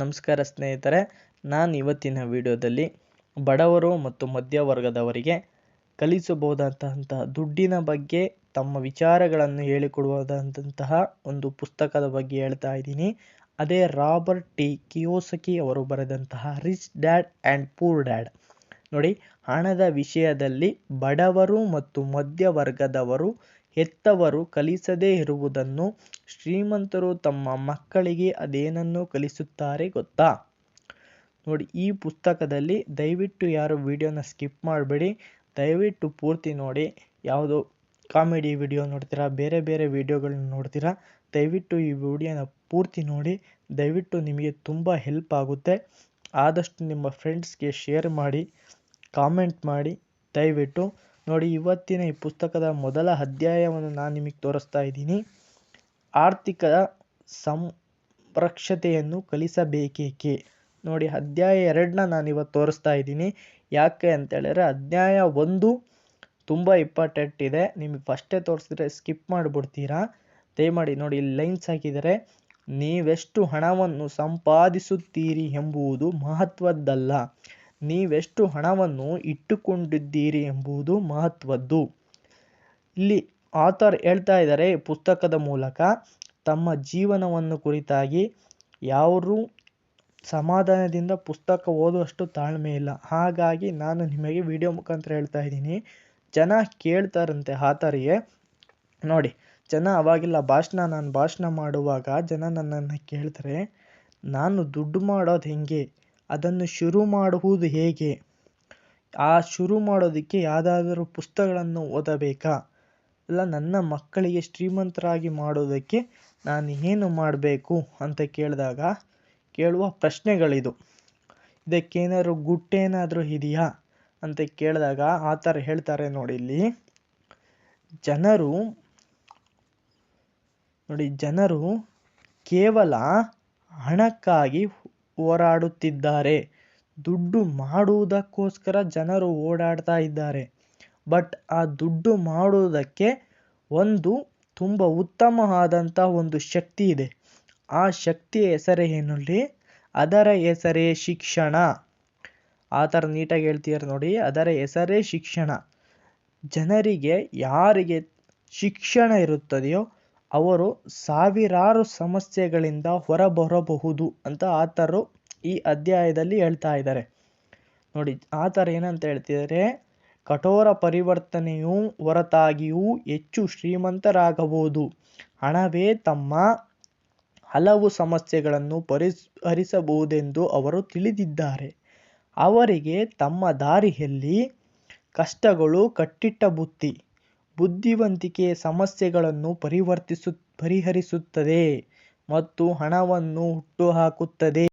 ನಮಸ್ಕಾರ ಸ್ನೇಹಿತರೆ, ನಾನು ಇವತ್ತಿನ ವಿಡಿಯೋದಲ್ಲಿ ಬಡವರು ಮತ್ತು ಮಧ್ಯವರ್ಗದವರಿಗೆ ಕಲಿಸಬಹುದಾದಂತಹ ದುಡ್ಡಿನ ಬಗ್ಗೆ ತಮ್ಮ ವಿಚಾರಗಳನ್ನು ಹೇಳಿಕೊಡುವುದಾದಂತಹ ಒಂದು ಪುಸ್ತಕದ ಬಗ್ಗೆ ಹೇಳ್ತಾ ಇದ್ದೀನಿ. ಅದೇ ರಾಬರ್ಟ್ ಟಿ ಕಿಯೋಸಕಿ ಅವರು ಬರೆದಂತಹ rich dad and poor dad. ನೋಡಿ, ಹಣದ ವಿಷಯದಲ್ಲಿ ಬಡವರು ಮತ್ತು ಮಧ್ಯವರ್ಗದವರು ಹೆತ್ತವರು ಕಲಿಸದೇ ಇರುವುದನ್ನು ಶ್ರೀಮಂತರು ತಮ್ಮ ಮಕ್ಕಳಿಗೆ ಅದೇನನ್ನು ಕಲಿಸುತ್ತಾರೆ ಗೊತ್ತಾ? ನೋಡಿ, ಈ ಪುಸ್ತಕದಲ್ಲಿ ದಯವಿಟ್ಟು ಯಾರು ವಿಡಿಯೋನ ಸ್ಕಿಪ್ ಮಾಡಬೇಡಿ, ದಯವಿಟ್ಟು ಪೂರ್ತಿ ನೋಡಿ. ಯಾವುದೋ ಕಾಮಿಡಿ ವಿಡಿಯೋ ನೋಡ್ತೀರಾ, ಬೇರೆ ಬೇರೆ ವಿಡಿಯೋಗಳನ್ನ ನೋಡ್ತೀರಾ, ದಯವಿಟ್ಟು ಈ ವಿಡಿಯೋನ ಪೂರ್ತಿ ನೋಡಿ. ದಯವಿಟ್ಟು ನಿಮಗೆ ತುಂಬ ಹೆಲ್ಪ್ ಆಗುತ್ತೆ. ಆದಷ್ಟು ನಿಮ್ಮ ಫ್ರೆಂಡ್ಸ್ಗೆ ಶೇರ್ ಮಾಡಿ, ಕಾಮೆಂಟ್ ಮಾಡಿ ದಯವಿಟ್ಟು ನೋಡಿ. ಇವತ್ತಿನ ಈ ಪುಸ್ತಕದ ಮೊದಲ ಅಧ್ಯಾಯವನ್ನು ನಾನು ನಿಮಗೆ ತೋರಿಸ್ತಾ ಇದ್ದೀನಿ. ಆರ್ಥಿಕ ಸಂರಕ್ಷತೆಯನ್ನು ಕಲಿಸಬೇಕೇಕೆ? ನೋಡಿ, ಅಧ್ಯಾಯ 2ನ ನಾನು ಇವತ್ತು ತೋರಿಸ್ತಾ ಇದ್ದೀನಿ. ಯಾಕೆ ಅಂತ ಹೇಳಿದ್ರೆ ಅಧ್ಯಾಯ 1 ತುಂಬ ಇಂಪಾರ್ಟೆಂಟ್ ಇದೆ. ನಿಮಗೆ ಫಸ್ಟೇ ತೋರಿಸಿದ್ರೆ ಸ್ಕಿಪ್ ಮಾಡಿಬಿಡ್ತೀರಾ. ದಯಮಾಡಿ ನೋಡಿ, ಇಲ್ಲಿ ಲೈನ್ಸ್ ಹಾಕಿದರೆ, ನೀವೆಷ್ಟು ಹಣವನ್ನು ಸಂಪಾದಿಸುತ್ತೀರಿ ಎಂಬುದು ಮಹತ್ವದ್ದಲ್ಲ, ನೀವೆಷ್ಟು ಹಣವನ್ನು ಇಟ್ಟುಕೊಂಡಿದ್ದೀರಿ ಎಂಬುದು ಮಹತ್ವದ್ದು. ಇಲ್ಲಿ ಆಥರ್ ಹೇಳ್ತಾ ಇದ್ದಾರೆ ಪುಸ್ತಕದ ಮೂಲಕ ತಮ್ಮ ಜೀವನವನ್ನು ಕುರಿತಾಗಿ. ಯಾರು ಸಮಾಧಾನದಿಂದ ಪುಸ್ತಕ ಓದುವಷ್ಟು ತಾಳ್ಮೆ ಇಲ್ಲ, ಹಾಗಾಗಿ ನಾನು ನಿಮಗೆ ವಿಡಿಯೋ ಮುಖಾಂತರ ಹೇಳ್ತಾ ಇದ್ದೀನಿ. ಜನ ಕೇಳ್ತಾರಂತೆ ಆಥರ್ಗೆ. ನೋಡಿ, ಜನ ಅವಾಗಿಲ್ಲ ನಾನು ಭಾಷಣ ಮಾಡುವಾಗ ಜನ ನನ್ನನ್ನು ಕೇಳ್ತಾರೆ, ನಾನು ದುಡ್ಡು ಮಾಡೋದು ಹೆಂಗೆ, ಅದನ್ನು ಶುರು ಮಾಡುವುದು ಹೇಗೆ, ಆ ಶುರು ಮಾಡೋದಕ್ಕೆ ಯಾವುದಾದರೂ ಪುಸ್ತಕಗಳನ್ನು ಓದಬೇಕಾ, ಇಲ್ಲ ನನ್ನ ಮಕ್ಕಳಿಗೆ ಶ್ರೀಮಂತರಾಗಿ ಮಾಡೋದಕ್ಕೆ ನಾನು ಏನು ಮಾಡಬೇಕು ಅಂತ ಕೇಳುವ ಪ್ರಶ್ನೆಗಳಿದು. ಇದಕ್ಕೇನಾದ್ರು ಗುಟ್ಟೇನಾದರೂ ಇದೆಯಾ ಅಂತ ಕೇಳಿದಾಗ ಆ ಥರ ಹೇಳ್ತಾರೆ. ನೋಡಿ, ಇಲ್ಲಿ ಜನರು ಕೇವಲ ಹಣಕ್ಕಾಗಿ ಹೋರಾಡುತ್ತಿದ್ದಾರೆ. ದುಡ್ಡು ಮಾಡುವುದಕ್ಕೋಸ್ಕರ ಜನರು ಓಡಾಡ್ತಾ ಇದ್ದಾರೆ. ಬಟ್ ಆ ದುಡ್ಡು ಮಾಡುವುದಕ್ಕೆ ಒಂದು ತುಂಬ ಉತ್ತಮವಾದಂಥ ಒಂದು ಶಕ್ತಿ ಇದೆ. ಆ ಶಕ್ತಿಯ ಹೆಸರೇನು? ಅದರ ಹೆಸರೇ ಶಿಕ್ಷಣ. ಆ ಥರ ನೀಟಾಗಿ ಹೇಳ್ತೀರ ನೋಡಿ, ಅದರ ಹೆಸರೇ ಶಿಕ್ಷಣ. ಜನರಿಗೆ ಯಾರಿಗೆ ಶಿಕ್ಷಣ ಇರುತ್ತದೆಯೋ ಅವರು ಸಾವಿರಾರು ಸಮಸ್ಯೆಗಳಿಂದ ಹೊರಬರಬಹುದು ಅಂತ ಆತರು ಈ ಅಧ್ಯಾಯದಲ್ಲಿ ಹೇಳ್ತಾ ಇದ್ದಾರೆ. ನೋಡಿ, ಆತರ ಏನಂತ ಹೇಳ್ತಿದ್ದಾರೆ, ಕಠೋರ ಪರಿವರ್ತನೆಯು ಹೊರತಾಗಿಯೂ ಹೆಚ್ಚು ಶ್ರೀಮಂತರಾಗಬಹುದು. ಹಣವೇ ತಮ್ಮ ಹಲವು ಸಮಸ್ಯೆಗಳನ್ನು ಪರಿಹರಿಸಬಹುದೆಂದು ಅವರು ತಿಳಿದಿದ್ದಾರೆ. ಅವರಿಗೆ ತಮ್ಮ ದಾರಿಯಲ್ಲಿ ಕಷ್ಟಗಳು ಕಟ್ಟಿಟ್ಟ ಬುದ್ಧಿವಂತಿಕೆ ಸಮಸ್ಯೆಗಳನ್ನು ಪರಿಹರಿಸುತ್ತದೆ ಮತ್ತು ಹಣವನ್ನು ಹುಟ್ಟುಹಾಕುತ್ತದೆ.